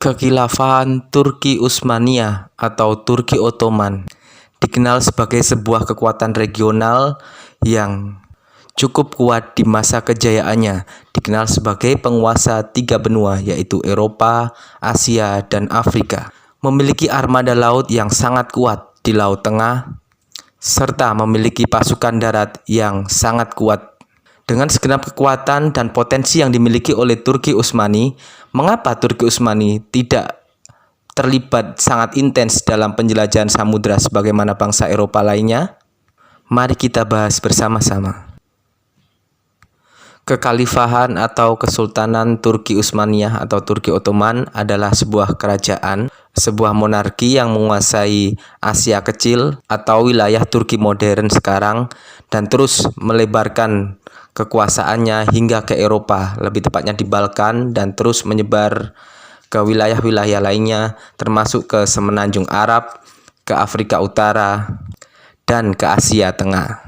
Kekhilafahan Turki Utsmaniyah atau Turki Ottoman dikenal sebagai sebuah kekuatan regional yang cukup kuat di masa kejayaannya. Dikenal sebagai penguasa tiga benua, yaitu Eropa, Asia, dan Afrika. Memiliki armada laut yang sangat kuat di Laut Tengah, serta memiliki pasukan darat yang sangat kuat. Dengan segenap kekuatan dan potensi yang dimiliki oleh Turki Utsmani, mengapa Turki Utsmani tidak terlibat sangat intens dalam penjelajahan samudra sebagaimana bangsa Eropa lainnya? Mari kita bahas bersama-sama. Kekhalifahan atau Kesultanan Turki Utsmaniyah atau Turki Ottoman adalah sebuah kerajaan, sebuah monarki yang menguasai Asia Kecil atau wilayah Turki modern sekarang dan terus melebarkan kekuasaannya hingga ke Eropa, lebih tepatnya di Balkan, dan terus menyebar ke wilayah-wilayah lainnya termasuk ke Semenanjung Arab, ke Afrika Utara, dan ke Asia Tengah.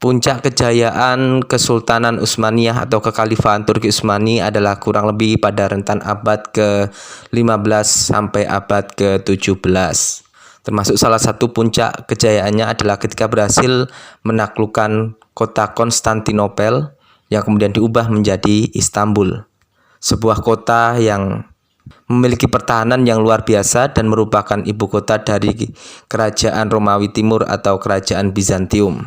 Puncak kejayaan Kesultanan Utsmaniyah atau Kekhalifahan Turki Utsmani adalah kurang lebih pada rentan abad ke-15 sampai abad ke-17. Termasuk salah satu puncak kejayaannya adalah ketika berhasil menaklukkan kota Konstantinopel yang kemudian diubah menjadi Istanbul. Sebuah kota yang memiliki pertahanan yang luar biasa dan merupakan ibu kota dari Kerajaan Romawi Timur atau Kerajaan Bizantium.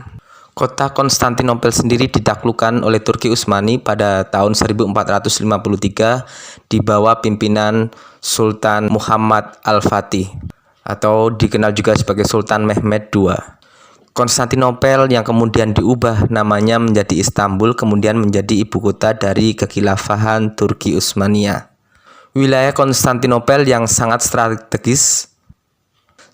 Kota Konstantinopel sendiri ditaklukkan oleh Turki Utsmani pada tahun 1453 di bawah pimpinan Sultan Muhammad Al-Fatih atau dikenal juga sebagai Sultan Mehmed II. Konstantinopel yang kemudian diubah namanya menjadi Istanbul kemudian menjadi ibu kota dari Kekhilafahan Turki Utsmaniyah. Wilayah Konstantinopel yang sangat strategis,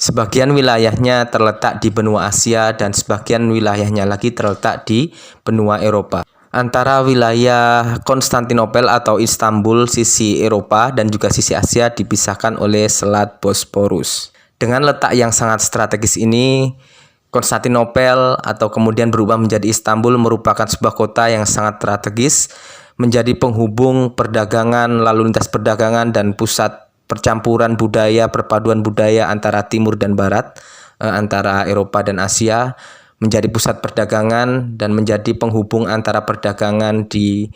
sebagian wilayahnya terletak di benua Asia dan sebagian wilayahnya lagi terletak di benua Eropa. Antara wilayah Konstantinopel atau Istanbul sisi Eropa dan juga sisi Asia dipisahkan oleh Selat Bosporus. Dengan letak yang sangat strategis ini, Konstantinopel atau kemudian berubah menjadi Istanbul merupakan sebuah kota yang sangat strategis, menjadi penghubung perdagangan, lalu lintas perdagangan dan pusat percampuran budaya, perpaduan budaya antara timur dan barat, antara Eropa dan Asia, menjadi pusat perdagangan dan menjadi penghubung antara perdagangan di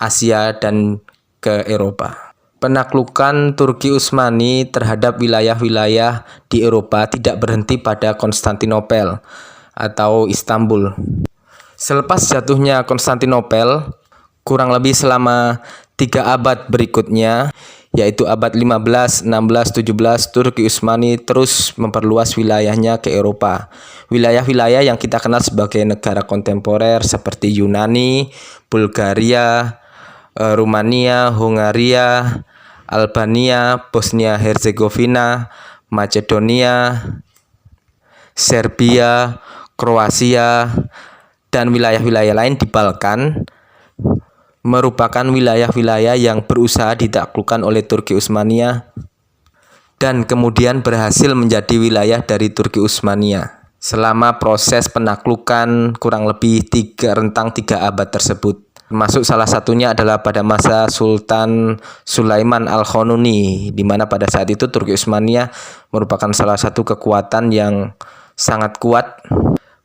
Asia dan ke Eropa. Penaklukan Turki Utsmani terhadap wilayah-wilayah di Eropa tidak berhenti pada Konstantinopel atau Istanbul. Selepas jatuhnya Konstantinopel, kurang lebih selama 3 abad berikutnya, yaitu abad 15, 16, 17, Turki Utsmani terus memperluas wilayahnya ke Eropa. Wilayah-wilayah yang kita kenal sebagai negara kontemporer seperti Yunani, Bulgaria, Rumania, Hungaria, Albania, Bosnia-Herzegovina, Macedonia, Serbia, Kroasia, dan wilayah-wilayah lain di Balkan merupakan wilayah-wilayah yang berusaha ditaklukkan oleh Turki Utsmaniyah dan kemudian berhasil menjadi wilayah dari Turki Utsmaniyah selama proses penaklukan kurang lebih rentang 3 abad tersebut. Termasuk salah satunya adalah pada masa Sultan Sulaiman Al-Qanuni, di mana pada saat itu Turki Utsmaniyah merupakan salah satu kekuatan yang sangat kuat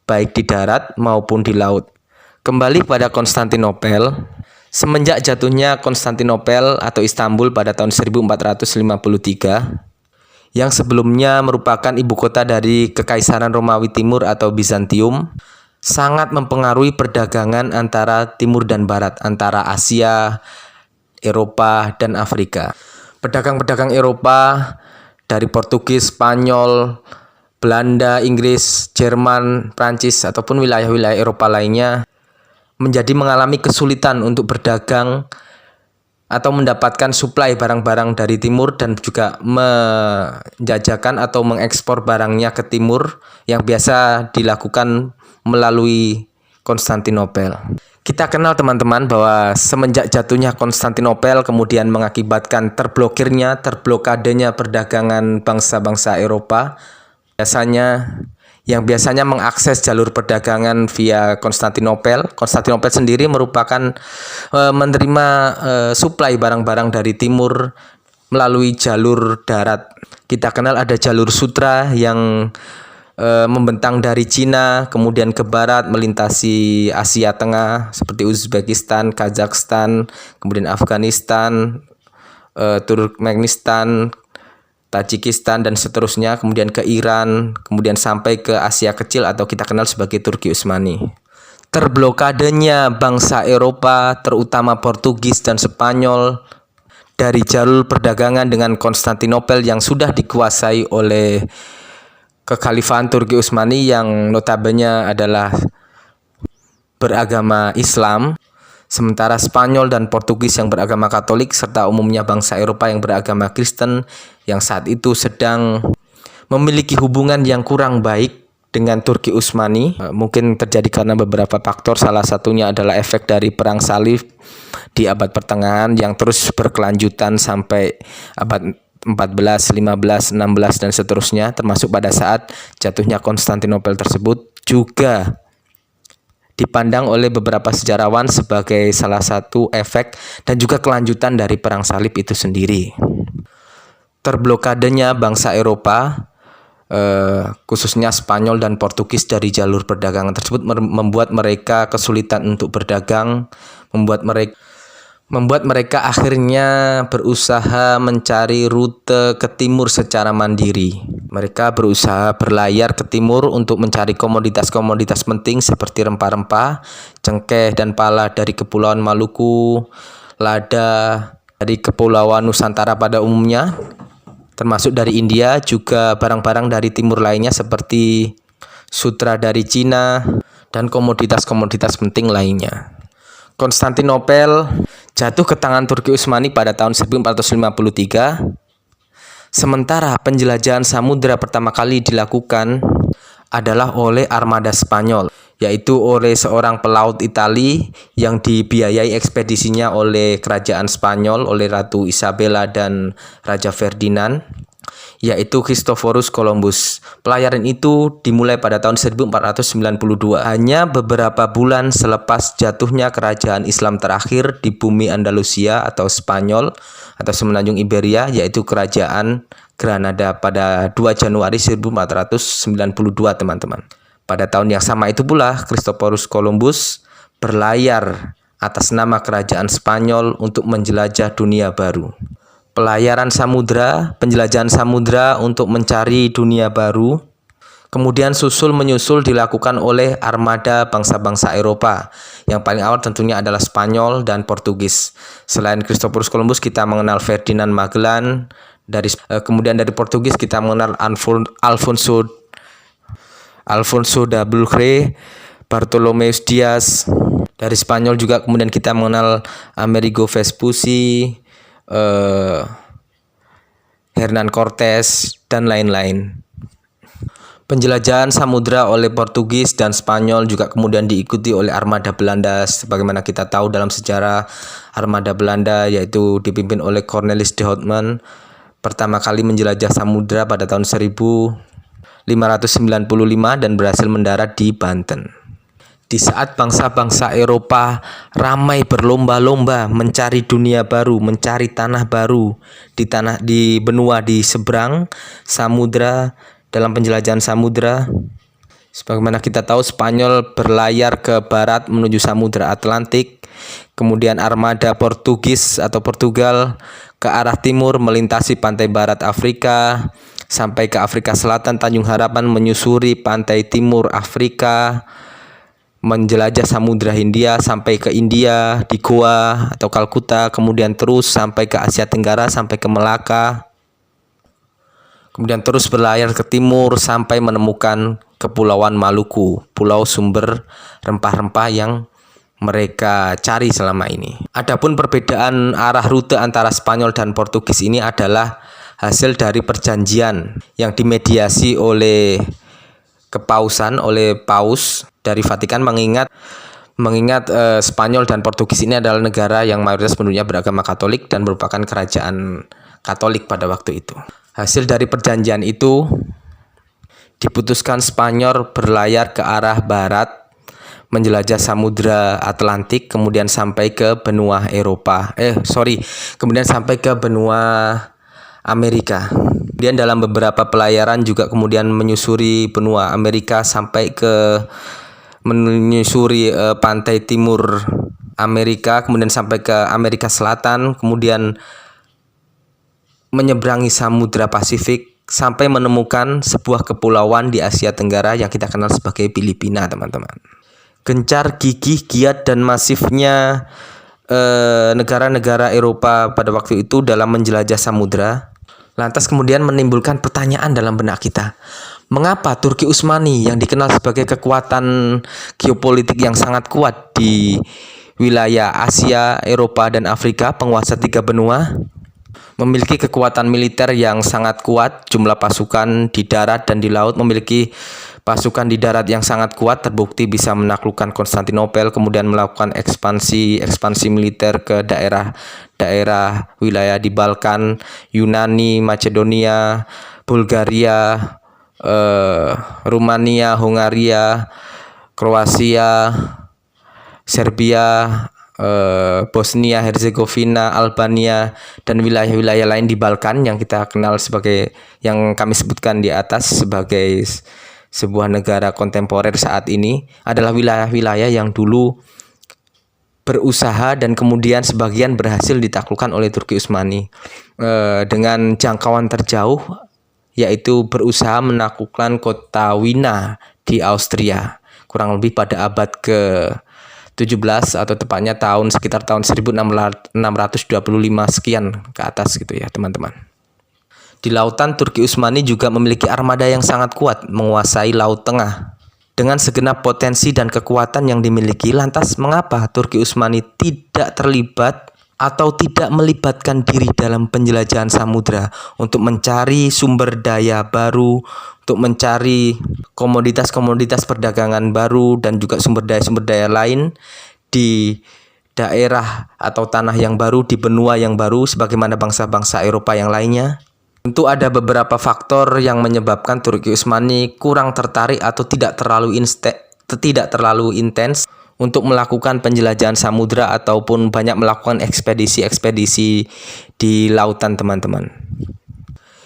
baik di darat maupun di laut. Kembali pada Konstantinopel, semenjak jatuhnya Konstantinopel atau Istanbul pada tahun 1453, yang sebelumnya merupakan ibu kota dari Kekaisaran Romawi Timur atau Bizantium, sangat mempengaruhi perdagangan antara timur dan barat, antara Asia, Eropa, dan Afrika. Pedagang-pedagang Eropa dari Portugis, Spanyol, Belanda, Inggris, Jerman, Prancis, ataupun wilayah-wilayah Eropa lainnya menjadi mengalami kesulitan untuk berdagang atau mendapatkan suplai barang-barang dari timur dan juga menjajakan atau mengekspor barangnya ke timur yang biasa dilakukan melalui Konstantinopel. Kita kenal teman-teman bahwa semenjak jatuhnya Konstantinopel kemudian mengakibatkan terblokadenya perdagangan bangsa-bangsa Eropa yang biasanya mengakses jalur perdagangan via Konstantinopel. Konstantinopel sendiri merupakan menerima suplai barang-barang dari timur melalui jalur darat. Kita kenal ada jalur sutra yang membentang dari Cina, kemudian ke barat melintasi Asia Tengah seperti Uzbekistan, Kazakhstan, kemudian Afghanistan, Turkmenistan, Tajikistan dan seterusnya, kemudian ke Iran, kemudian sampai ke Asia Kecil atau kita kenal sebagai Turki Utsmani. Terblokadenya bangsa Eropa, terutama Portugis dan Spanyol, dari jalur perdagangan dengan Konstantinopel yang sudah dikuasai oleh Kekhalifahan Turki Utsmani yang notabene adalah beragama Islam, sementara Spanyol dan Portugis yang beragama Katolik serta umumnya bangsa Eropa yang beragama Kristen yang saat itu sedang memiliki hubungan yang kurang baik dengan Turki Utsmani. Mungkin terjadi karena beberapa faktor, salah satunya adalah efek dari perang salib di abad pertengahan yang terus berkelanjutan sampai abad 14, 15, 16 dan seterusnya, termasuk pada saat jatuhnya Konstantinopel tersebut juga dipandang oleh beberapa sejarawan sebagai salah satu efek dan juga kelanjutan dari perang salib itu sendiri. Terblokadenya bangsa Eropa, khususnya Spanyol dan Portugis dari jalur perdagangan tersebut membuat mereka kesulitan untuk berdagang, membuat mereka akhirnya berusaha mencari rute ke timur secara mandiri. Mereka berusaha berlayar ke timur untuk mencari komoditas-komoditas penting seperti rempah-rempah, cengkeh dan pala dari Kepulauan Maluku, lada dari Kepulauan Nusantara pada umumnya, termasuk dari India, juga barang-barang dari timur lainnya seperti sutra dari Cina dan komoditas-komoditas penting lainnya. Konstantinopel jatuh ke tangan Turki Utsmani pada tahun 1453. Sementara penjelajahan samudera pertama kali dilakukan adalah oleh armada Spanyol, yaitu oleh seorang pelaut Itali yang dibiayai ekspedisinya oleh kerajaan Spanyol, oleh Ratu Isabella dan Raja Ferdinand, yaitu Christophorus Columbus. Pelayaran itu dimulai pada tahun 1492, hanya beberapa bulan selepas jatuhnya kerajaan Islam terakhir di bumi Andalusia atau Spanyol atau Semenanjung Iberia, yaitu kerajaan Granada pada 2 Januari 1492, teman-teman. Pada tahun yang sama itu pula Christophorus Columbus berlayar atas nama kerajaan Spanyol untuk menjelajah dunia baru. Pelayaran samudra, penjelajahan samudra untuk mencari dunia baru, kemudian menyusul dilakukan oleh armada bangsa-bangsa Eropa. Yang paling awal tentunya adalah Spanyol dan Portugis. Selain Christophorus Columbus, kita mengenal Ferdinand Magellan. Kemudian dari Portugis kita mengenal Alfonso da Bulcre, Bartolomeus Dias. Dari Spanyol juga kemudian kita mengenal Amerigo Vespucci, Hernan Cortés dan lain-lain. Penjelajahan samudra oleh Portugis dan Spanyol juga kemudian diikuti oleh armada Belanda. Sebagaimana kita tahu dalam sejarah, armada Belanda yaitu dipimpin oleh Cornelis de Houtman pertama kali menjelajah samudra pada tahun 1595 dan berhasil mendarat di Banten. Di saat bangsa-bangsa Eropa ramai berlomba-lomba mencari dunia baru, mencari tanah baru di benua di seberang samudra, dalam penjelajahan samudra, sebagaimana kita tahu Spanyol berlayar ke barat menuju Samudra Atlantik, kemudian armada Portugis atau Portugal ke arah timur melintasi pantai barat Afrika sampai ke Afrika Selatan, Tanjung Harapan, menyusuri pantai timur Afrika, menjelajah Samudra Hindia sampai ke India di Goa atau Kalkuta, kemudian terus sampai ke Asia Tenggara sampai ke Melaka, kemudian terus berlayar ke timur sampai menemukan Kepulauan Maluku, pulau sumber rempah-rempah yang mereka cari selama ini. Adapun perbedaan arah rute antara Spanyol dan Portugis ini adalah hasil dari perjanjian yang dimediasi oleh kepausan, oleh paus dari Vatikan, mengingat Spanyol dan Portugis ini adalah negara yang mayoritas penduduknya beragama Katolik dan merupakan kerajaan Katolik pada waktu itu. Hasil dari perjanjian itu diputuskan Spanyol berlayar ke arah barat menjelajah Samudra Atlantik, kemudian sampai ke benua kemudian sampai ke benua Amerika. Kemudian dalam beberapa pelayaran juga kemudian menyusuri benua Amerika sampai ke menyusuri pantai timur Amerika, kemudian sampai ke Amerika Selatan, kemudian menyeberangi Samudra Pasifik sampai menemukan sebuah kepulauan di Asia Tenggara yang kita kenal sebagai Filipina, teman-teman. Gencar, gigih, giat, dan masifnya negara-negara Eropa pada waktu itu dalam menjelajah samudra, lantas kemudian menimbulkan pertanyaan dalam benak kita. Mengapa Turki Utsmani yang dikenal sebagai kekuatan geopolitik yang sangat kuat di wilayah Asia, Eropa, dan Afrika, penguasa 3 benua, memiliki kekuatan militer yang sangat kuat, jumlah pasukan di darat dan di laut, memiliki pasukan di darat yang sangat kuat, terbukti bisa menaklukkan Konstantinopel, kemudian melakukan ekspansi militer ke daerah wilayah di Balkan, Yunani, Macedonia, Bulgaria, Rumania, Hungaria, Kroasia, Serbia, Bosnia, Herzegovina, Albania, dan wilayah-wilayah lain di Balkan yang kita kenal sebagai, yang kami sebutkan di atas sebagai sebuah negara kontemporer saat ini, adalah wilayah-wilayah yang dulu berusaha dan kemudian sebagian berhasil ditaklukkan oleh Turki Utsmani dengan jangkauan terjauh, yaitu berusaha menaklukkan kota Wina di Austria kurang lebih pada abad ke-17 atau tepatnya sekitar tahun 1625 sekian ke atas gitu ya, teman-teman. Di lautan, Turki Utsmani juga memiliki armada yang sangat kuat, menguasai Laut Tengah. Dengan segenap potensi dan kekuatan yang dimiliki, lantas mengapa Turki Utsmani tidak terlibat atau tidak melibatkan diri dalam penjelajahan samudra untuk mencari sumber daya baru, untuk mencari komoditas-komoditas perdagangan baru, dan juga sumber daya lain di daerah atau tanah yang baru, di benua yang baru, sebagaimana bangsa-bangsa Eropa yang lainnya? Tentu ada beberapa faktor yang menyebabkan Turki Utsmani kurang tertarik atau tidak terlalu intens untuk melakukan penjelajahan samudra ataupun banyak melakukan ekspedisi-ekspedisi di lautan, teman-teman.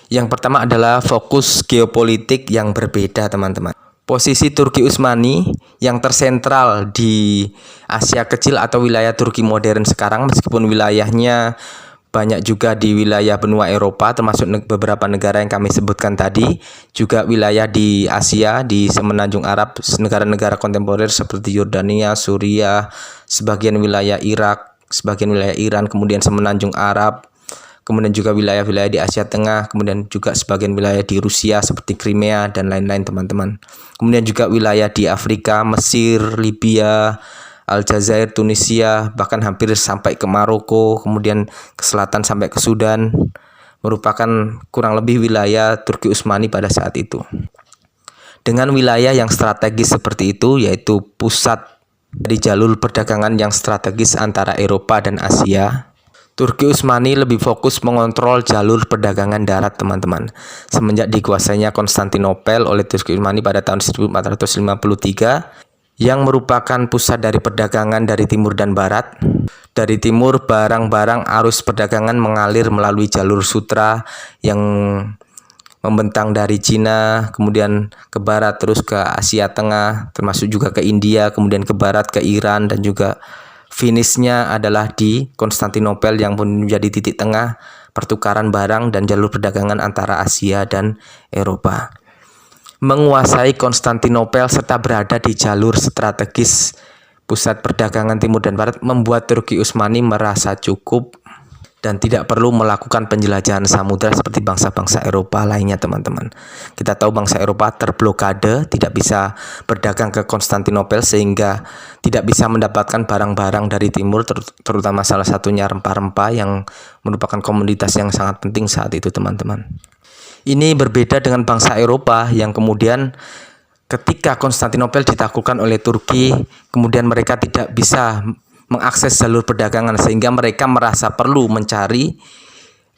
Yang pertama adalah fokus geopolitik yang berbeda, teman-teman. Posisi Turki Utsmani yang tersentral di Asia Kecil atau wilayah Turki modern sekarang, meskipun wilayahnya banyak juga di wilayah benua Eropa, termasuk beberapa negara yang kami sebutkan tadi, juga wilayah di Asia, di semenanjung Arab, negara-negara kontemporer seperti Yordania, Suriah, sebagian wilayah Irak, sebagian wilayah Iran, kemudian semenanjung Arab, kemudian juga wilayah-wilayah di Asia Tengah, kemudian juga sebagian wilayah di Rusia seperti Crimea dan lain-lain, teman-teman. Kemudian juga wilayah di Afrika, Mesir, Libya, Aljazair, Tunisia, bahkan hampir sampai ke Maroko, kemudian ke selatan sampai ke Sudan, merupakan kurang lebih wilayah Turki Utsmani pada saat itu. Dengan wilayah yang strategis seperti itu, yaitu pusat dari jalur perdagangan yang strategis antara Eropa dan Asia, Turki Utsmani lebih fokus mengontrol jalur perdagangan darat, teman-teman. Semenjak dikuasainya Konstantinopel oleh Turki Utsmani pada tahun 1453, yang merupakan pusat dari perdagangan dari timur dan barat. Dari timur, barang-barang arus perdagangan mengalir melalui jalur sutra yang membentang dari Cina, kemudian ke barat terus ke Asia Tengah, termasuk juga ke India, kemudian ke barat ke Iran, dan juga finishnya adalah di Konstantinopel yang pun menjadi titik tengah pertukaran barang dan jalur perdagangan antara Asia dan Eropa. Menguasai Konstantinopel serta berada di jalur strategis pusat perdagangan timur dan barat membuat Turki Utsmani merasa cukup dan tidak perlu melakukan penjelajahan samudra seperti bangsa-bangsa Eropa lainnya, teman-teman. Kita tahu bangsa Eropa terblokade, tidak bisa berdagang ke Konstantinopel sehingga tidak bisa mendapatkan barang-barang dari timur, terutama salah satunya rempah-rempah yang merupakan komoditas yang sangat penting saat itu, teman-teman. Ini berbeda dengan bangsa Eropa yang kemudian ketika Konstantinopel ditaklukkan oleh Turki, kemudian mereka tidak bisa mengakses jalur perdagangan sehingga mereka merasa perlu mencari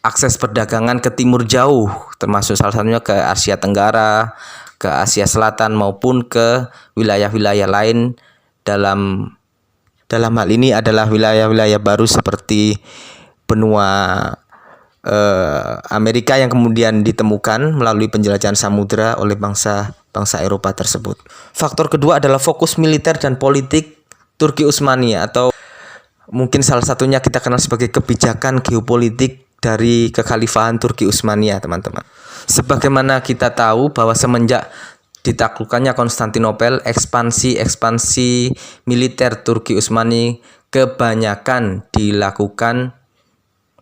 akses perdagangan ke timur jauh, termasuk salah satunya ke Asia Tenggara, ke Asia Selatan maupun ke wilayah-wilayah lain. Dalam hal ini adalah wilayah-wilayah baru seperti benua Amerika yang kemudian ditemukan melalui penjelajahan samudra oleh bangsa Eropa tersebut. Faktor kedua adalah fokus militer dan politik Turki Utsmani, atau mungkin salah satunya kita kenal sebagai kebijakan geopolitik dari kekhalifahan Turki Utsmaniyah, teman-teman. Sebagaimana kita tahu bahwa semenjak ditaklukkannya Konstantinopel, ekspansi militer Turki Utsmani kebanyakan dilakukan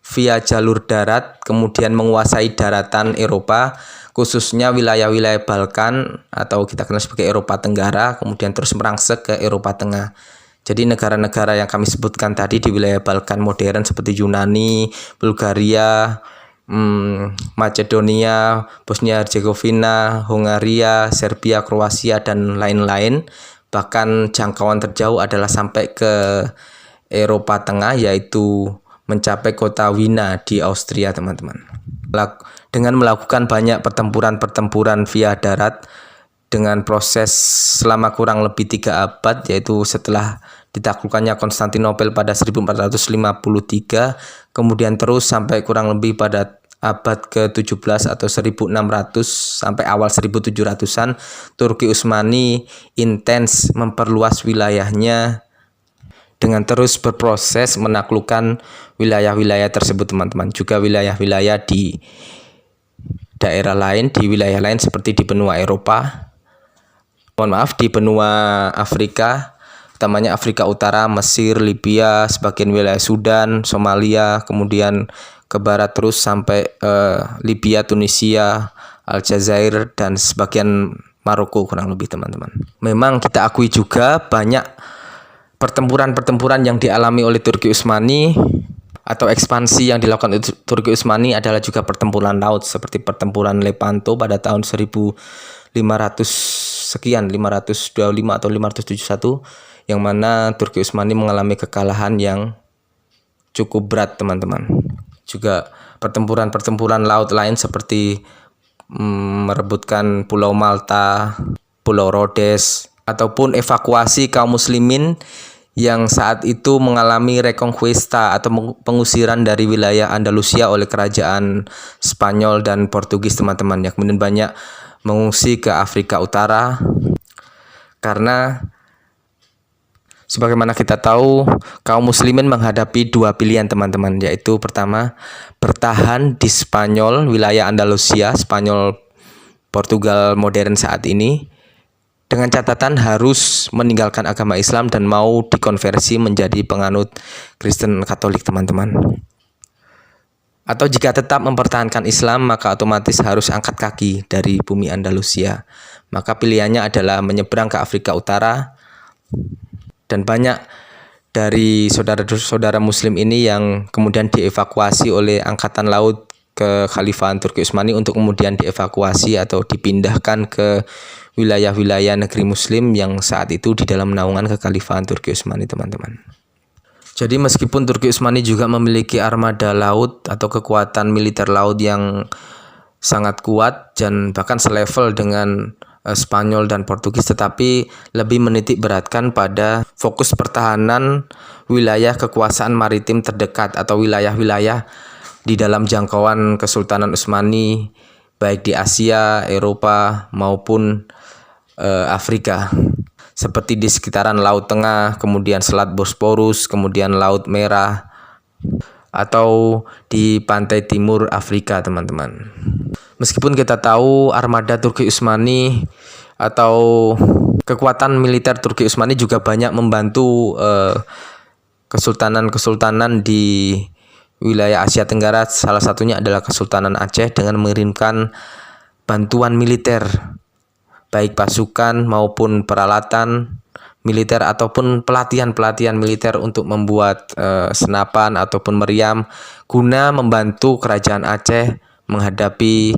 via jalur darat, kemudian menguasai daratan Eropa, khususnya wilayah-wilayah Balkan atau kita kenal sebagai Eropa Tenggara, kemudian terus merangsek ke Eropa Tengah. Jadi negara-negara yang kami sebutkan tadi di wilayah Balkan modern seperti Yunani, Bulgaria, Macedonia, Bosnia Herzegovina, Hongaria, Serbia, Kroasia, dan lain-lain. Bahkan jangkauan terjauh adalah sampai ke Eropa Tengah, yaitu mencapai kota Wina di Austria, teman-teman. Dengan melakukan banyak pertempuran via darat dengan proses selama kurang lebih 3 abad, yaitu setelah ditaklukkannya Konstantinopel pada 1453, kemudian terus sampai kurang lebih pada abad ke-17 atau 1600 sampai awal 1700-an, Turki Utsmani intens memperluas wilayahnya dengan terus berproses menaklukkan wilayah-wilayah tersebut, teman-teman. Juga wilayah-wilayah di daerah lain, di wilayah lain seperti di benua Eropa, di benua Afrika, utamanya Afrika Utara, Mesir, Libya, sebagian wilayah Sudan, Somalia, kemudian ke barat terus sampai Libya, Tunisia, Aljazair, dan sebagian Maroko kurang lebih, teman-teman. Memang kita akui juga banyak pertempuran yang dialami oleh Turki Utsmani atau ekspansi yang dilakukan oleh Turki Utsmani adalah juga pertempuran laut, seperti pertempuran Lepanto pada tahun 1525 atau 571, yang mana Turki Utsmani mengalami kekalahan yang cukup berat, teman-teman. Juga pertempuran laut lain seperti merebutkan Pulau Malta, Pulau Rhodes, ataupun evakuasi kaum muslimin yang saat itu mengalami reconquista atau pengusiran dari wilayah Andalusia oleh kerajaan Spanyol dan Portugis, teman-teman, yang kemudian banyak mengungsi ke Afrika Utara. Karena sebagaimana kita tahu, kaum muslimin menghadapi 2 pilihan, teman-teman, yaitu pertama, bertahan di Spanyol, wilayah Andalusia, Spanyol Portugal modern saat ini, dengan catatan harus meninggalkan agama Islam dan mau dikonversi menjadi penganut Kristen Katolik, teman-teman. Atau jika tetap mempertahankan Islam, maka otomatis harus angkat kaki dari bumi Andalusia. Maka pilihannya adalah menyeberang ke Afrika Utara, dan banyak dari saudara-saudara muslim ini yang kemudian dievakuasi oleh angkatan laut kekhalifahan Turki Utsmani untuk kemudian dievakuasi atau dipindahkan ke wilayah-wilayah negeri muslim yang saat itu di dalam naungan kekhalifahan Turki Utsmani, teman-teman. Jadi meskipun Turki Utsmani juga memiliki armada laut atau kekuatan militer laut yang sangat kuat dan bahkan selevel dengan Spanyol dan Portugis, tetapi lebih menitik beratkan pada fokus pertahanan wilayah kekuasaan maritim terdekat atau wilayah-wilayah di dalam jangkauan Kesultanan Utsmani, baik di Asia, Eropa maupun Afrika, seperti di sekitaran Laut Tengah, kemudian Selat Bosporus, kemudian Laut Merah, atau di pantai timur Afrika, teman-teman. Meskipun kita tahu armada Turki Utsmani atau kekuatan militer Turki Utsmani juga banyak membantu kesultanan-kesultanan di wilayah Asia Tenggara, salah satunya adalah Kesultanan Aceh dengan mengirimkan bantuan militer, baik pasukan maupun peralatan militer ataupun pelatihan militer untuk membuat senapan ataupun meriam guna membantu kerajaan Aceh menghadapi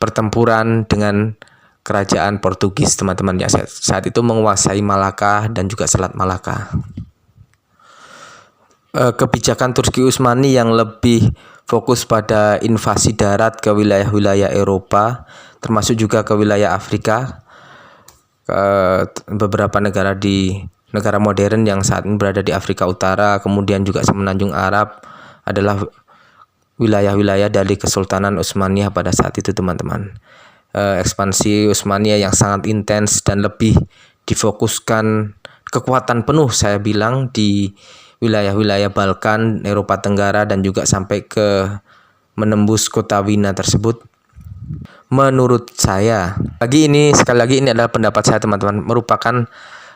pertempuran dengan kerajaan Portugis, teman-teman, ya saat itu menguasai Malaka dan juga Selat Malaka. Kebijakan Turki Utsmani yang lebih fokus pada invasi darat ke wilayah-wilayah Eropa, termasuk juga ke wilayah Afrika, ke beberapa negara modern yang saat ini berada di Afrika Utara, kemudian juga Semenanjung Arab, adalah wilayah-wilayah dari Kesultanan Utsmaniyah pada saat itu, teman-teman. Ekspansi Utsmaniyah yang sangat intens dan lebih difokuskan kekuatan penuh, saya bilang, di wilayah-wilayah Balkan, Eropa Tenggara, dan juga sampai ke menembus kota Wina tersebut. Menurut saya, sekali lagi ini adalah pendapat saya, teman-teman, merupakan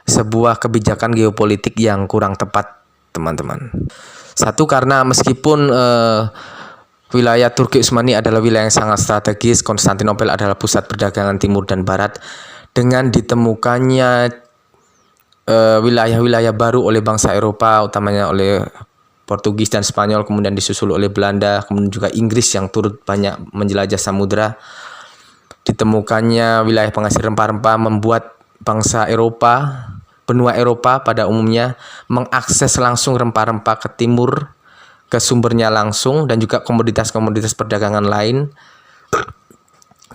sebuah kebijakan geopolitik yang kurang tepat, teman-teman. Satu, karena meskipun wilayah Turki Utsmani adalah wilayah yang sangat strategis, Konstantinopel adalah pusat perdagangan timur dan barat. Dengan ditemukannya wilayah-wilayah baru oleh bangsa Eropa, utamanya oleh Portugis dan Spanyol, kemudian disusul oleh Belanda, kemudian juga Inggris yang turut banyak menjelajah samudera. Ditemukannya wilayah penghasil rempah-rempah membuat bangsa Eropa, benua Eropa pada umumnya, mengakses langsung rempah-rempah ke timur, ke sumbernya langsung, dan juga komoditas-komoditas perdagangan lain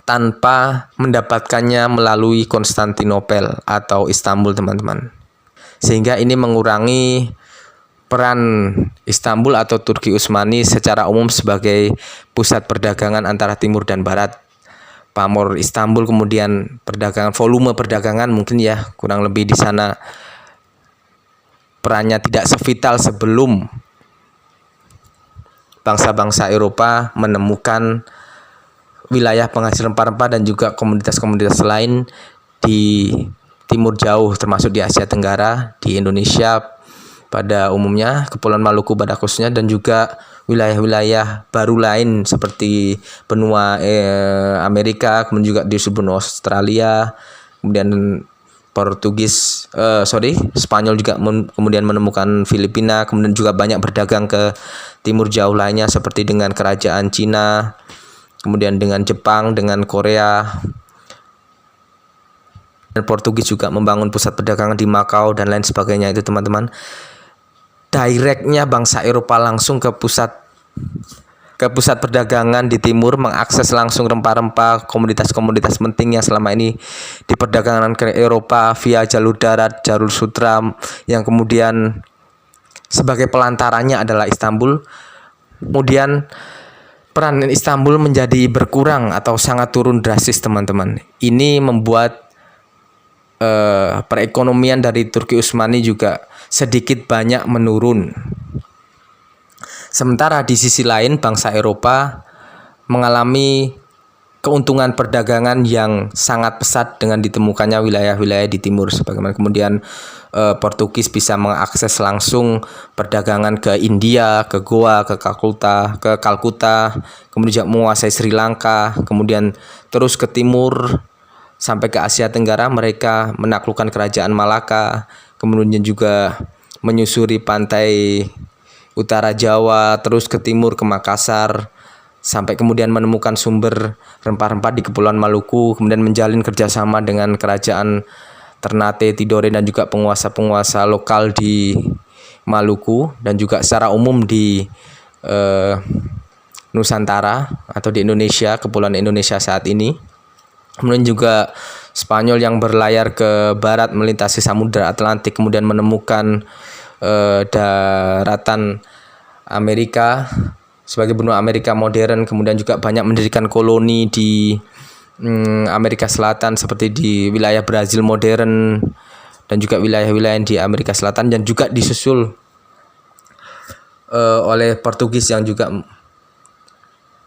tanpa mendapatkannya melalui Konstantinopel atau Istanbul, teman-teman. Sehingga ini mengurangi peran Istanbul atau Turki Utsmani secara umum sebagai pusat perdagangan antara timur dan barat. Pamor Istanbul, kemudian volume perdagangan mungkin ya kurang lebih di sana perannya tidak sevital sebelum bangsa-bangsa Eropa menemukan wilayah penghasil rempah-rempah dan juga komoditas-komoditas lain di timur jauh, termasuk di Asia Tenggara, di Indonesia pada umumnya, Kepulauan Maluku pada khususnya, dan juga wilayah-wilayah baru lain seperti benua Amerika, kemudian juga di benua Australia, kemudian Spanyol juga kemudian menemukan Filipina, kemudian juga banyak berdagang ke timur jauh lainnya seperti dengan kerajaan Cina, kemudian dengan Jepang, dengan Korea. Dan Portugis juga membangun pusat perdagangan di Makau dan lain sebagainya itu, teman-teman. Directnya bangsa Eropa langsung ke pusat perdagangan di timur, mengakses langsung rempah-rempah, komoditas-komoditas penting yang selama ini diperdagangkan ke Eropa via jalur darat, jalur sutra, yang kemudian sebagai pelantarannya adalah Istanbul. Kemudian peran Istanbul menjadi berkurang atau sangat turun drastis, teman-teman. Ini membuat perekonomian dari Turki Utsmani juga sedikit banyak menurun. Sementara di sisi lain bangsa Eropa mengalami keuntungan perdagangan yang sangat pesat dengan ditemukannya wilayah-wilayah di timur, sebagaimana kemudian Portugis bisa mengakses langsung perdagangan ke India, ke Goa, ke Kalkuta, kemudian juga menguasai Sri Lanka, kemudian terus ke timur sampai ke Asia Tenggara, mereka menaklukkan kerajaan Malaka, kemudian juga menyusuri pantai utara Jawa, terus ke timur ke Makassar, sampai kemudian menemukan sumber rempah-rempah di Kepulauan Maluku, kemudian menjalin kerjasama dengan kerajaan Ternate, Tidore, dan juga penguasa-penguasa lokal di Maluku, dan juga secara umum di Nusantara atau di Indonesia, Kepulauan Indonesia saat ini. Kemudian juga Spanyol yang berlayar ke barat melintasi Samudra Atlantik, kemudian menemukan daratan Amerika sebagai benua Amerika modern, kemudian juga banyak mendirikan koloni di Amerika Selatan seperti di wilayah Brazil modern dan juga wilayah-wilayah di Amerika Selatan, dan juga disusul oleh Portugis yang juga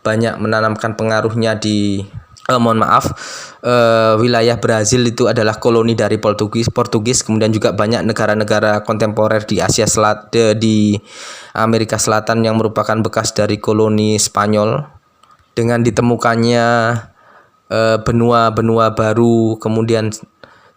banyak menanamkan pengaruhnya di wilayah Brazil itu adalah koloni dari Portugis, kemudian juga banyak negara-negara kontemporer di Asia Selatan, di Amerika Selatan yang merupakan bekas dari koloni Spanyol. Dengan ditemukannya benua-benua baru, kemudian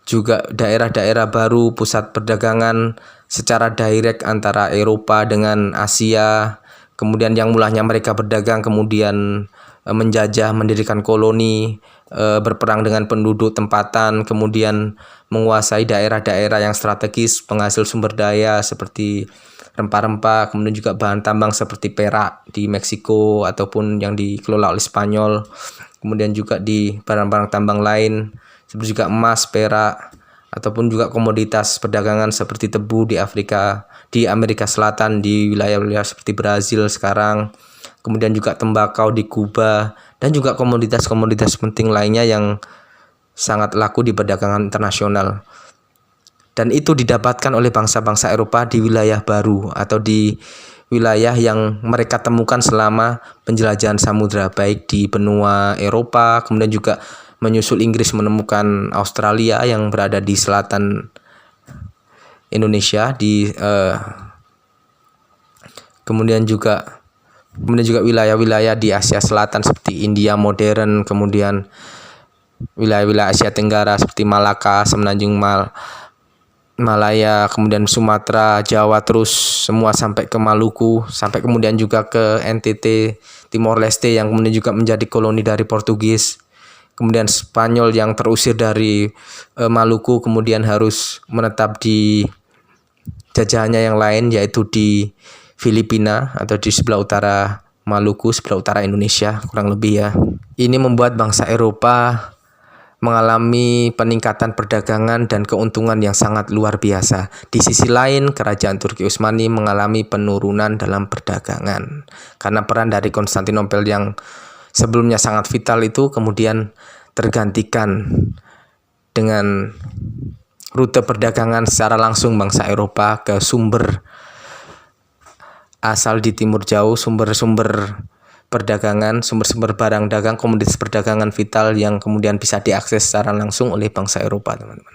juga daerah-daerah baru, pusat perdagangan secara direct antara Eropa dengan Asia, kemudian yang mulanya mereka berdagang kemudian menjajah, mendirikan koloni, berperang dengan penduduk tempatan, kemudian menguasai daerah-daerah yang strategis penghasil sumber daya seperti rempah-rempah, kemudian juga bahan tambang seperti perak di Meksiko ataupun yang dikelola oleh Spanyol, kemudian juga di barang-barang tambang lain seperti juga emas, perak, ataupun juga komoditas perdagangan seperti tebu di Amerika Selatan, di wilayah-wilayah seperti Brazil sekarang, kemudian juga tembakau di Kuba, dan juga komoditas-komoditas penting lainnya yang sangat laku di perdagangan internasional. Dan itu didapatkan oleh bangsa-bangsa Eropa di wilayah baru atau di wilayah yang mereka temukan selama penjelajahan samudra, baik di benua Eropa, kemudian juga menyusul Inggris menemukan Australia yang berada di selatan Indonesia, kemudian juga wilayah-wilayah di Asia Selatan seperti India modern, kemudian wilayah-wilayah Asia Tenggara seperti Malaka, Semenanjung Malaya, kemudian Sumatera, Jawa, terus semua sampai ke Maluku, sampai kemudian juga ke NTT, Timor Leste yang kemudian juga menjadi koloni dari Portugis. Kemudian Spanyol yang terusir dari Maluku kemudian harus menetap di jajahannya yang lain, yaitu di Filipina atau di sebelah utara Maluku, sebelah utara Indonesia kurang lebih ya. Ini membuat bangsa Eropa mengalami peningkatan perdagangan dan keuntungan yang sangat luar biasa. Di sisi lain, kerajaan Turki Utsmani mengalami penurunan dalam perdagangan karena peran dari Konstantinopel yang sebelumnya sangat vital itu kemudian tergantikan dengan rute perdagangan secara langsung bangsa Eropa ke sumber asal di timur jauh, sumber-sumber perdagangan, sumber-sumber barang dagang, komoditas perdagangan vital yang kemudian bisa diakses secara langsung oleh bangsa Eropa, teman-teman.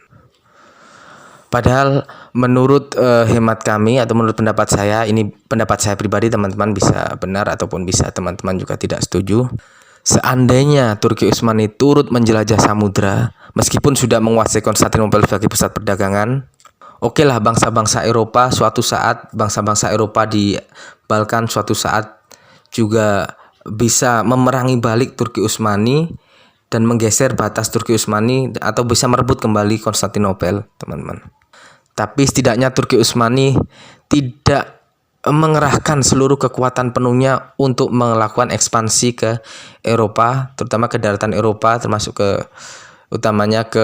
Padahal menurut hemat kami atau menurut pendapat saya, ini pendapat saya pribadi, teman-teman bisa benar ataupun bisa teman-teman juga tidak setuju. Seandainya Turki Utsmani turut menjelajah samudra, meskipun sudah menguasai Konstantinopel sebagai pusat perdagangan, oke lah bangsa-bangsa Eropa suatu saat, bangsa-bangsa Eropa di Balkan suatu saat juga bisa memerangi balik Turki Utsmani dan menggeser batas Turki Utsmani atau bisa merebut kembali Konstantinopel, teman-teman. Tapi setidaknya Turki Utsmani tidak mengerahkan seluruh kekuatan penuhnya untuk melakukan ekspansi ke Eropa, terutama ke daratan Eropa, termasuk utamanya ke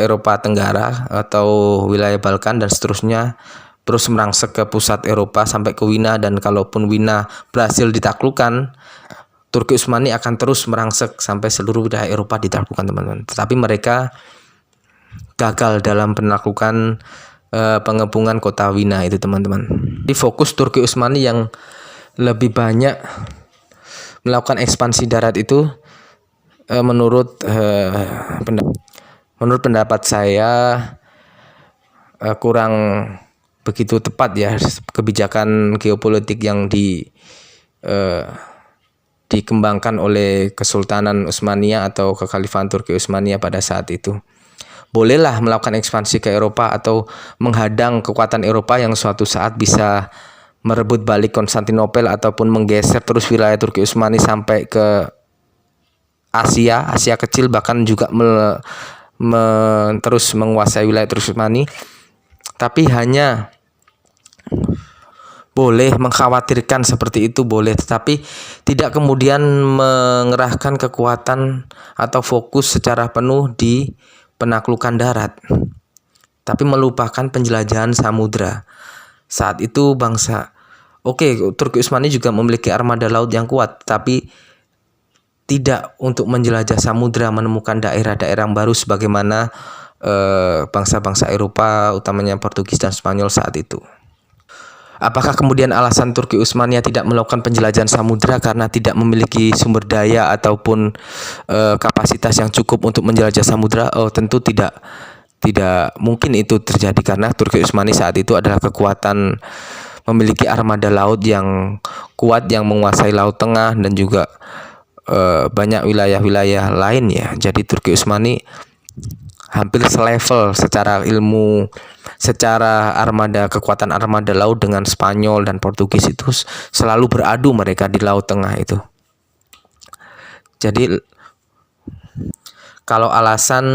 Eropa Tenggara atau wilayah Balkan dan seterusnya, terus merangsek ke pusat Eropa sampai ke Wina, dan kalaupun Wina berhasil ditaklukkan, Turki Utsmani akan terus merangsek sampai seluruh wilayah Eropa ditaklukkan, teman-teman. Tetapi mereka gagal dalam penaklukan pengepungan kota Wina itu, teman-teman. Di fokus Turki Utsmani yang lebih banyak melakukan ekspansi darat itu menurut pendapat saya kurang begitu tepat ya, kebijakan geopolitik yang dikembangkan oleh Kesultanan Utsmaniyah atau Kekhalifahan Turki Utsmaniyah pada saat itu. Bolehlah melakukan ekspansi ke Eropa atau menghadang kekuatan Eropa yang suatu saat bisa merebut balik Konstantinopel ataupun menggeser terus wilayah Turki Utsmani sampai ke Asia kecil, bahkan juga terus menguasai wilayah Turki Utsmani. Tapi hanya boleh mengkhawatirkan seperti itu, boleh, tetapi tidak kemudian mengerahkan kekuatan atau fokus secara penuh di penaklukan darat, tapi melupakan penjelajahan samudra. Saat itu Turki Utsmani juga memiliki armada laut yang kuat, tapi tidak untuk menjelajah samudra, menemukan daerah-daerah yang baru sebagaimana bangsa-bangsa Eropa, utamanya Portugis dan Spanyol saat itu. Apakah kemudian alasan Turki Utsmaniyah tidak melakukan penjelajahan samudra karena tidak memiliki sumber daya ataupun kapasitas yang cukup untuk menjelajah samudra? Oh, tentu tidak mungkin itu terjadi, karena Turki Utsmani saat itu adalah kekuatan memiliki armada laut yang kuat yang menguasai Laut Tengah dan juga banyak wilayah-wilayah lain ya. Jadi Turki Utsmani hampir selevel secara ilmu, secara kekuatan armada laut dengan Spanyol dan Portugis. Itu selalu beradu mereka di Laut Tengah itu. Jadi kalau alasan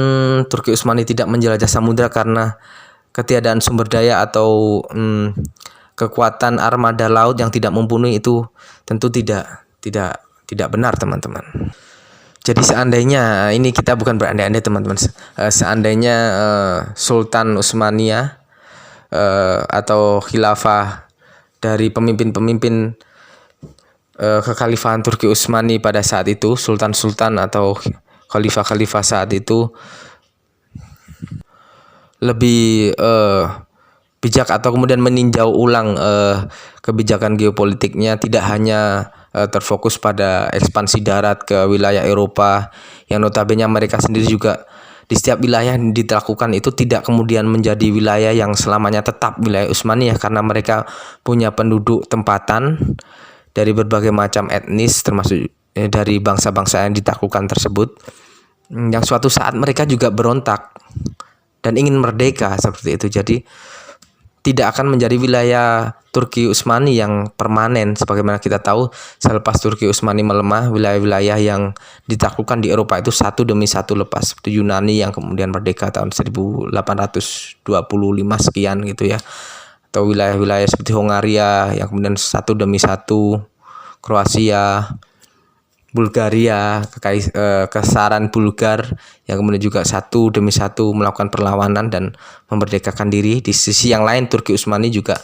Turki Utsmani tidak menjelajah samudra karena ketiadaan sumber daya atau kekuatan armada laut yang tidak mumpuni, itu tentu tidak benar, teman-teman. Jadi seandainya, ini kita bukan berandai-andai, teman-teman, seandainya Sultan Utsmaniyah atau khilafah dari pemimpin-pemimpin kekhalifahan Turki Utsmani pada saat itu, sultan-sultan atau khalifah-khalifah saat itu lebih bijak atau kemudian meninjau ulang kebijakan geopolitiknya, tidak hanya terfokus pada ekspansi darat ke wilayah Eropa yang notabene mereka sendiri juga di setiap wilayah yang dilakukan itu tidak kemudian menjadi wilayah yang selamanya tetap wilayah Utsmaniyah, karena mereka punya penduduk tempatan dari berbagai macam etnis termasuk dari bangsa-bangsa yang ditaklukkan tersebut, yang suatu saat mereka juga berontak dan ingin merdeka seperti itu. Jadi tidak akan menjadi wilayah Turki Utsmani yang permanen. Sebagaimana kita tahu, selepas Turki Utsmani melemah, wilayah-wilayah yang ditaklukkan di Eropa itu satu demi satu lepas. Seperti Yunani yang kemudian merdeka tahun 1825 sekian gitu ya. Atau wilayah-wilayah seperti Hongaria yang kemudian satu demi satu, Kroasia, Bulgaria, kesaran Bulgar yang kemudian juga satu demi satu melakukan perlawanan dan memerdekakan diri. Di sisi yang lain, Turki Utsmani juga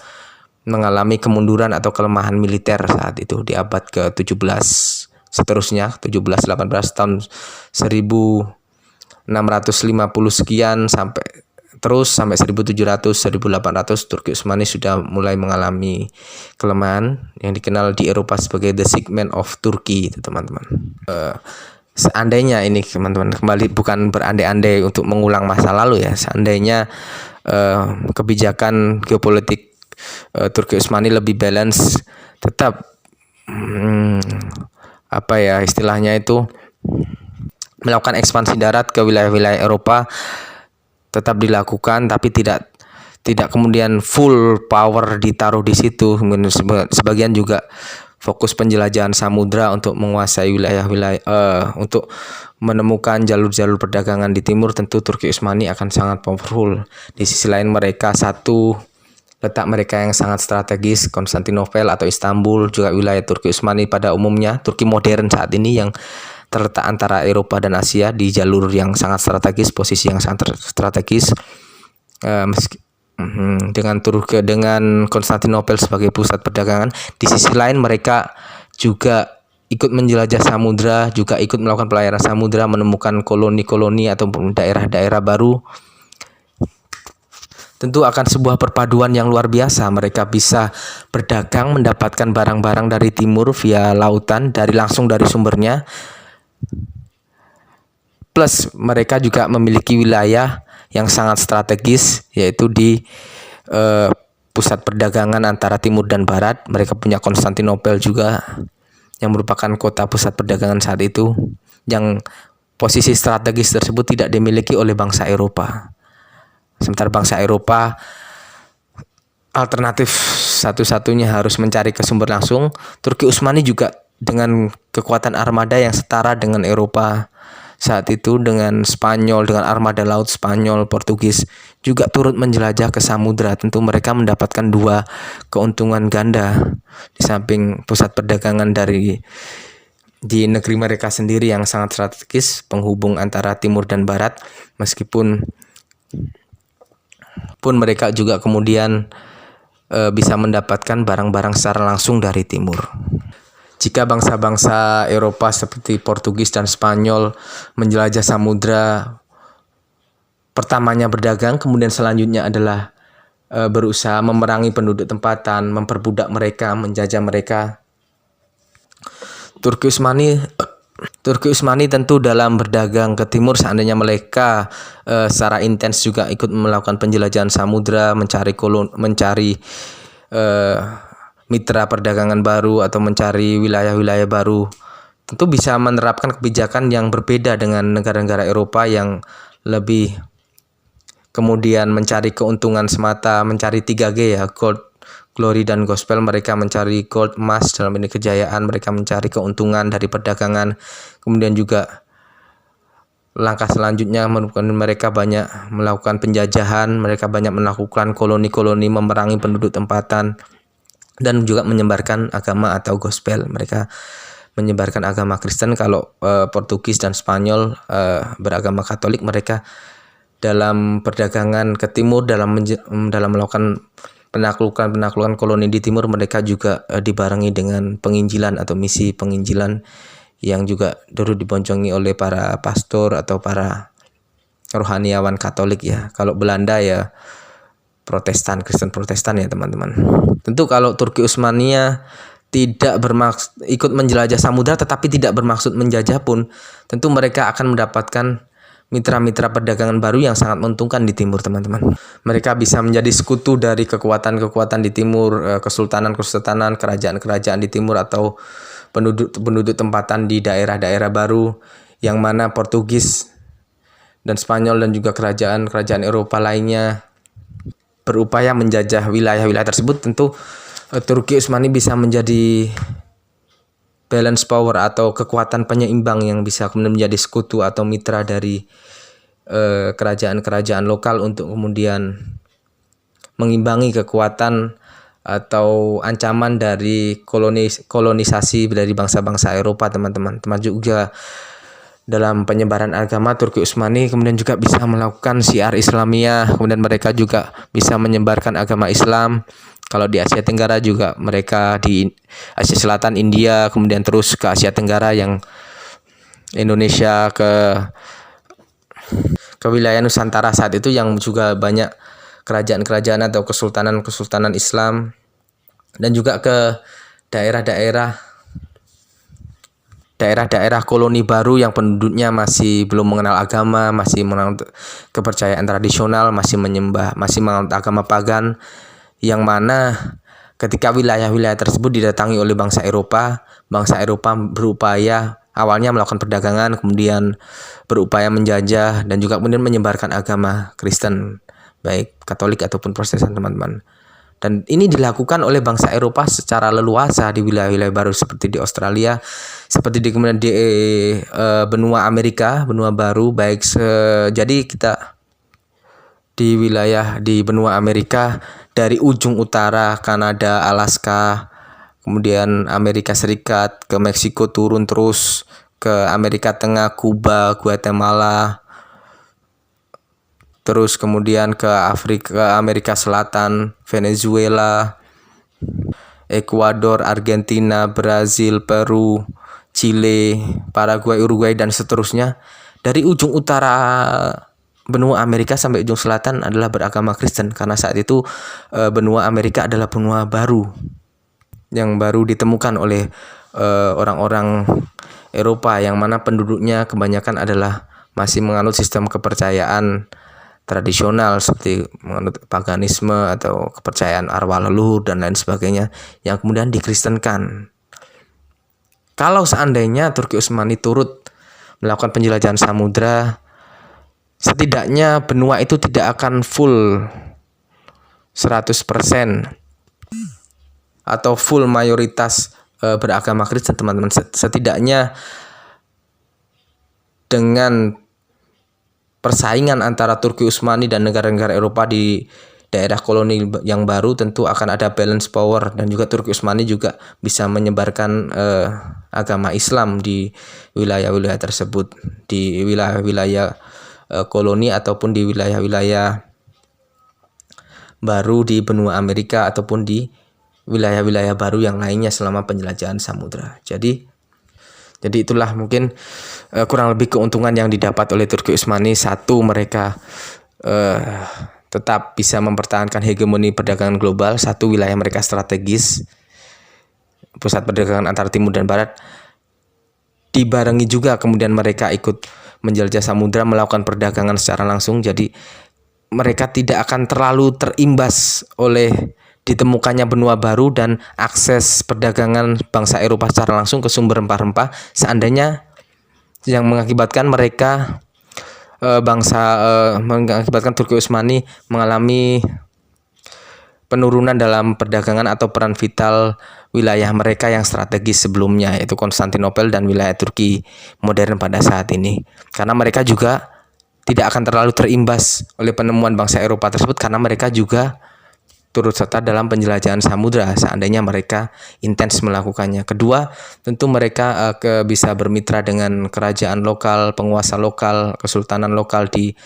mengalami kemunduran atau kelemahan militer saat itu di abad ke-17, seterusnya 17-18 tahun 1650 sekian sampai 1700 1800 Turki Utsmani sudah mulai mengalami kelemahan yang dikenal di Eropa sebagai the sick man of Turkey itu teman-teman. Seandainya ini teman-teman, kembali bukan berandai-andai untuk mengulang masa lalu ya, seandainya kebijakan geopolitik Turki Utsmani lebih balance, tetap apa ya istilahnya itu, melakukan ekspansi darat ke wilayah-wilayah Eropa tetap dilakukan, tapi tidak kemudian full power ditaruh di situ. Kemudian sebagian juga fokus penjelajahan samudra untuk menguasai wilayah-wilayah, untuk menemukan jalur-jalur perdagangan di timur. Tentu Turki Utsmani akan sangat powerful. Di sisi lain mereka letak mereka yang sangat strategis, Konstantinopel atau Istanbul, juga wilayah Turki Utsmani pada umumnya, Turki modern saat ini yang terletak antara Eropa dan Asia di jalur yang sangat strategis, posisi yang sangat strategis, dengan Konstantinopel sebagai pusat perdagangan. Di sisi lain mereka juga ikut menjelajah samudra, juga ikut melakukan pelayaran samudra, menemukan koloni-koloni atau daerah-daerah baru. Tentu akan sebuah perpaduan yang luar biasa. Mereka bisa berdagang, mendapatkan barang-barang dari timur via lautan, langsung dari sumbernya. Plus mereka juga memiliki wilayah yang sangat strategis, yaitu di pusat perdagangan antara timur dan barat. Mereka punya Konstantinopel juga yang merupakan kota pusat perdagangan saat itu, yang posisi strategis tersebut tidak dimiliki oleh bangsa Eropa. Sementara bangsa Eropa alternatif satu-satunya harus mencari ke sumber langsung. Turki Utsmani juga dengan kekuatan armada yang setara dengan Eropa saat itu, dengan Spanyol, dengan armada laut Spanyol, Portugis, juga turut menjelajah ke samudra. Tentu mereka mendapatkan dua keuntungan ganda, di samping pusat perdagangan di negeri mereka sendiri yang sangat strategis, penghubung antara timur dan barat, meskipun mereka juga kemudian bisa mendapatkan barang-barang secara langsung dari timur. Jika bangsa-bangsa Eropa seperti Portugis dan Spanyol menjelajah samudra, pertamanya berdagang, kemudian selanjutnya adalah berusaha memerangi penduduk tempatan, memperbudak mereka, menjajah mereka. Turki Utsmani tentu dalam berdagang ke timur, seandainya mereka secara intens juga ikut melakukan penjelajahan samudra, mencari mitra perdagangan baru atau mencari wilayah-wilayah baru, tentu bisa menerapkan kebijakan yang berbeda dengan negara-negara Eropa yang lebih kemudian mencari keuntungan semata, mencari 3G ya, gold, glory, dan gospel. Mereka mencari gold, emas, dalam ini kejayaan. Mereka mencari keuntungan dari perdagangan. Kemudian juga langkah selanjutnya mereka banyak melakukan penjajahan, mereka banyak melakukan koloni-koloni, memerangi penduduk tempatan, dan juga menyebarkan agama atau gospel. Mereka menyebarkan agama Kristen. Kalau Portugis dan Spanyol beragama Katolik, mereka dalam perdagangan ke timur, dalam melakukan penaklukan koloni di timur, mereka juga dibarengi dengan penginjilan atau misi penginjilan yang juga dulu diboncongi oleh para pastor atau para rohaniawan Katolik ya. Kalau Belanda ya Protestan, Kristen Protestan ya teman-teman. Tentu kalau Turki Utsmaniyah tidak bermaksud ikut menjelajah samudra tetapi tidak bermaksud menjajah pun, tentu mereka akan mendapatkan mitra-mitra perdagangan baru yang sangat menguntungkan di timur teman-teman. Mereka bisa menjadi sekutu dari kekuatan-kekuatan di timur, kesultanan-kesultanan, kerajaan-kerajaan di timur atau penduduk tempatan di daerah-daerah baru yang mana Portugis dan Spanyol dan juga kerajaan-kerajaan Eropa lainnya berupaya menjajah wilayah-wilayah tersebut. Tentu Turki Utsmani bisa menjadi balance power atau kekuatan penyeimbang yang bisa kemudian menjadi sekutu atau mitra dari kerajaan-kerajaan lokal untuk kemudian mengimbangi kekuatan atau ancaman dari kolonisasi dari bangsa-bangsa Eropa teman-teman. Termasuk juga dalam penyebaran agama, Turki Utsmani kemudian juga bisa melakukan syiar Islamiyah, kemudian mereka juga bisa menyebarkan agama Islam. Kalau di Asia Tenggara juga mereka di Asia Selatan, India, kemudian terus ke Asia Tenggara yang Indonesia ke wilayah Nusantara saat itu yang juga banyak kerajaan-kerajaan atau kesultanan-kesultanan Islam, dan juga ke daerah-daerah koloni baru yang penduduknya masih belum mengenal agama, masih mengenal kepercayaan tradisional, masih menganut agama pagan, yang mana ketika wilayah-wilayah tersebut didatangi oleh bangsa Eropa berupaya awalnya melakukan perdagangan, kemudian berupaya menjajah dan juga kemudian menyebarkan agama Kristen, baik Katolik ataupun Protestan teman-teman. Dan ini dilakukan oleh bangsa Eropa secara leluasa di wilayah-wilayah baru seperti di Australia, seperti kemudian di benua Amerika, benua baru, jadi kita di benua Amerika dari ujung utara Kanada, Alaska, kemudian Amerika Serikat, ke Meksiko turun terus ke Amerika Tengah, Kuba, Guatemala, terus kemudian ke Amerika Selatan, Venezuela, Ekuador, Argentina, Brazil, Peru, Chile, Paraguay, Uruguay, dan seterusnya. Dari ujung utara benua Amerika sampai ujung selatan adalah beragama Kristen, karena saat itu benua Amerika adalah benua baru yang baru ditemukan oleh orang-orang Eropa yang mana penduduknya kebanyakan adalah masih menganut sistem kepercayaan tradisional seperti menganut paganisme atau kepercayaan arwah leluhur dan lain sebagainya yang kemudian dikristenkan. Kalau seandainya Turki Utsmani turut melakukan penjelajahan samudra, setidaknya benua itu tidak akan full 100% atau full mayoritas beragama Kristen teman-teman. Setidaknya dengan persaingan antara Turki Utsmani dan negara-negara Eropa di daerah koloni yang baru, tentu akan ada balance power, dan juga Turki Utsmani juga bisa menyebarkan agama Islam di wilayah-wilayah tersebut, di wilayah-wilayah koloni ataupun di wilayah-wilayah baru di benua Amerika ataupun di wilayah-wilayah baru yang lainnya selama penjelajahan samudra. Jadi itulah mungkin kurang lebih keuntungan yang didapat oleh Turki Utsmani. Satu, mereka tetap bisa mempertahankan hegemoni perdagangan global. Satu, wilayah mereka strategis, pusat perdagangan antara timur dan barat. Dibarengi juga kemudian mereka ikut menjelajah samudra, melakukan perdagangan secara langsung. Jadi mereka tidak akan terlalu terimbas oleh ditemukannya benua baru dan akses perdagangan bangsa Eropa secara langsung ke sumber rempah-rempah, seandainya yang mengakibatkan mereka mengakibatkan Turki Utsmani mengalami penurunan dalam perdagangan atau peran vital wilayah mereka yang strategis sebelumnya, yaitu Konstantinopel dan wilayah Turki modern pada saat ini. Karena mereka juga tidak akan terlalu terimbas oleh penemuan bangsa Eropa tersebut, karena mereka juga turut serta dalam penjelajahan samudra seandainya mereka intens melakukannya. Kedua, tentu mereka bisa bermitra dengan kerajaan lokal, penguasa lokal, kesultanan lokal di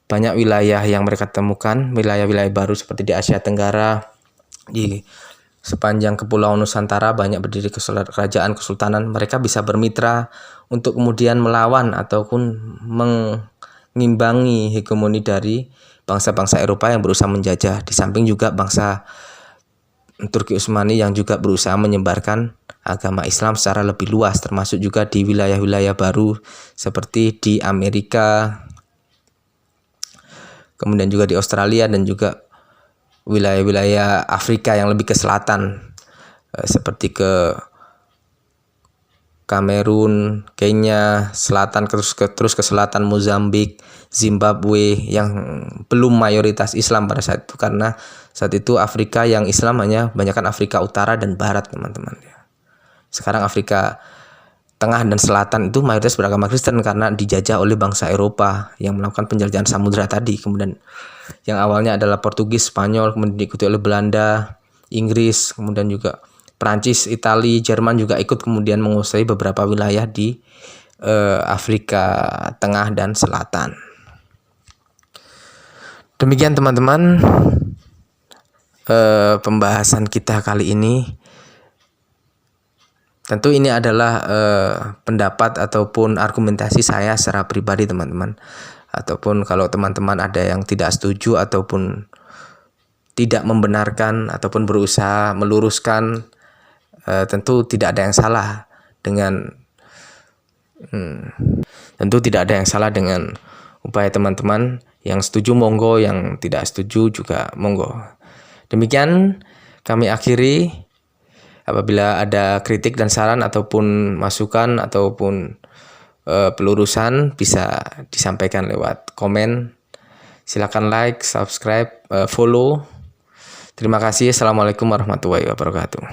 banyak wilayah yang mereka temukan, wilayah-wilayah baru seperti di Asia Tenggara, Di sepanjang Kepulauan Nusantara banyak berdiri kerajaan kesultanan. Mereka bisa bermitra untuk kemudian melawan ataupun mengimbangi hegemoni dari bangsa-bangsa Eropa yang berusaha menjajah. Di samping juga bangsa Turki Utsmani yang juga berusaha menyebarkan agama Islam secara lebih luas, termasuk juga di wilayah-wilayah baru seperti di Amerika, kemudian juga di Australia, dan juga wilayah-wilayah Afrika yang lebih ke selatan seperti ke Kamerun, Kenya, selatan terus ke selatan Mozambik, Zimbabwe yang belum mayoritas Islam pada saat itu, karena saat itu Afrika yang Islam hanya banyakkan Afrika Utara dan Barat, teman-teman. Sekarang Afrika Tengah dan Selatan itu mayoritas beragama Kristen karena dijajah oleh bangsa Eropa yang melakukan penjelajahan samudra tadi. Kemudian yang awalnya adalah Portugis, Spanyol, kemudian diikuti oleh Belanda, Inggris, kemudian juga Prancis, Italia, Jerman juga ikut kemudian menguasai beberapa wilayah di Afrika Tengah dan Selatan. Demikian teman-teman pembahasan kita kali ini. Tentu ini adalah pendapat ataupun argumentasi saya secara pribadi, teman-teman. Ataupun kalau teman-teman ada yang tidak setuju ataupun tidak membenarkan ataupun berusaha meluruskan, tentu tidak ada yang salah dengan upaya teman-teman. Yang setuju monggo, yang tidak setuju juga monggo. Demikian kami akhiri. Apabila ada kritik dan saran ataupun masukan ataupun pelurusan bisa disampaikan lewat komen. Silakan like, subscribe, follow. Terima kasih. Assalamualaikum warahmatullahi wabarakatuh.